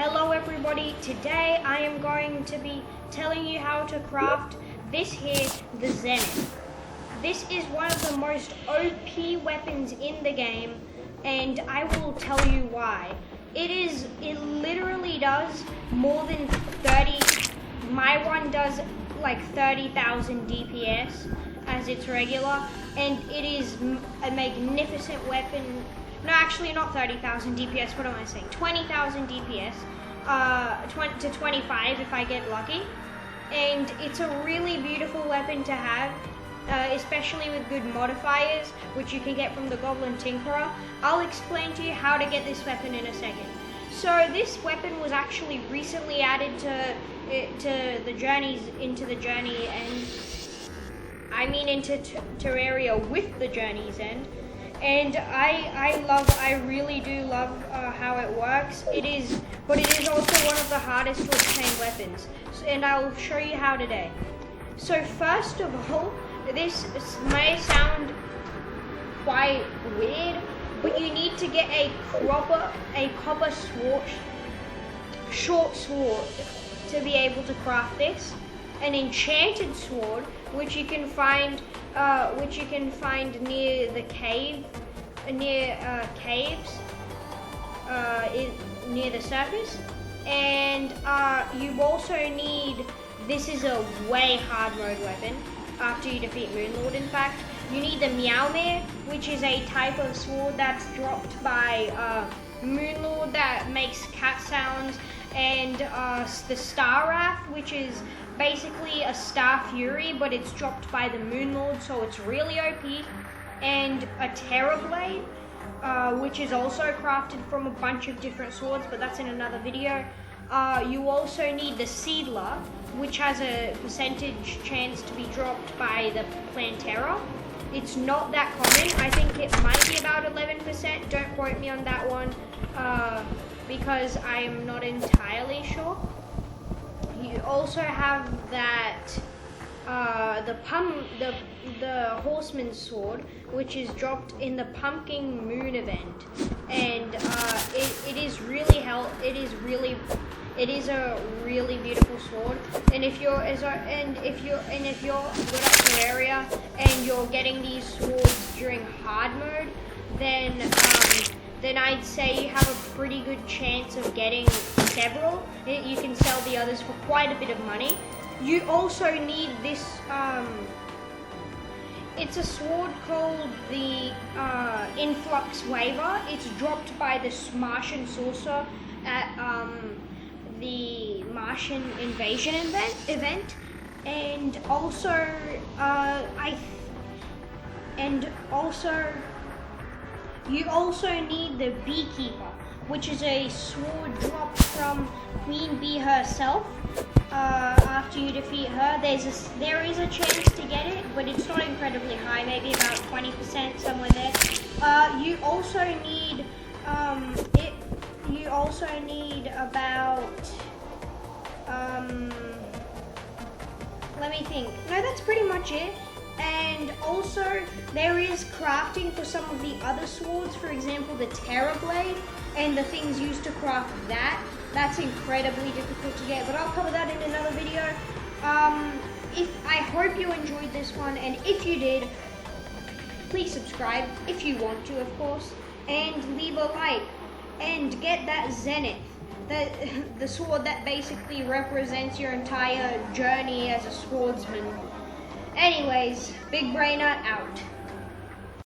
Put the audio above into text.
Hello everybody, today I am going to be telling you how to craft this here, the Zenith. This is one of the most OP weapons in the game, and I will tell you why. It literally does more than 30, my one does like 30,000 DPS as its regular, and it is a magnificent weapon. No, actually not 30,000 DPS, what am I saying? 20,000 DPS, 20 to 25 if I get lucky. And it's a really beautiful weapon to have, especially with good modifiers, which you can get from the Goblin Tinkerer. I'll explain to you how to get this weapon in a second. So this weapon was actually recently added to the journeys, into the journey, and I mean into Terraria with the journey's end. And I really do love how it works. But it is also one of the hardest to obtain weapons. And I'll show you how today. So first of all, this may sound quite weird, but you need to get a copper sword, short sword, to be able to craft this. An enchanted sword, which you can find near the cave, caves, near the surface. And you also need, this is a way hard mode weapon after you defeat Moonlord. In fact, you need the Meowmere, which is a type of sword that's dropped by Moonlord that makes cat sounds, and the Star Wrath, which is basically a Star Fury, but it's dropped by the Moonlord, so it's really OP, and a Terrorblade, which is also crafted from a bunch of different swords, but that's in another video. You also need the Seedler, which has a percentage chance to be dropped by the Plantera. It's not that common. I think it might be about 11%. Don't quote me on that one, because I am not entirely sure. You also have that the Horseman Sword, which is dropped in the Pumpkin Moon event, and it is a really beautiful sword. And if you're good at Terraria and you're getting these swords during hard mode, then I'd say you have a pretty good chance of getting several. You can sell the others for quite a bit of money. You also need this, it's a sword called the Influx Waiver. It's dropped by this Martian Sorcerer at the Martian Invasion event. And also, you also need the Beekeeper, which is a sword dropped from Queen Bee herself. After you defeat her, there is a chance to get it, but it's not incredibly high, maybe about 20%, somewhere there. You also need about let me think. No, that's pretty much it. And also, there is crafting for some of the other swords, for example, the Terrorblade, and the things used to craft that. That's incredibly difficult to get, but I'll cover that in another video. I hope you enjoyed this one, and if you did, please subscribe, if you want to, of course, and leave a like, and get that Zenith, the sword that basically represents your entire journey as a swordsman. Anyways, Big Brainer out.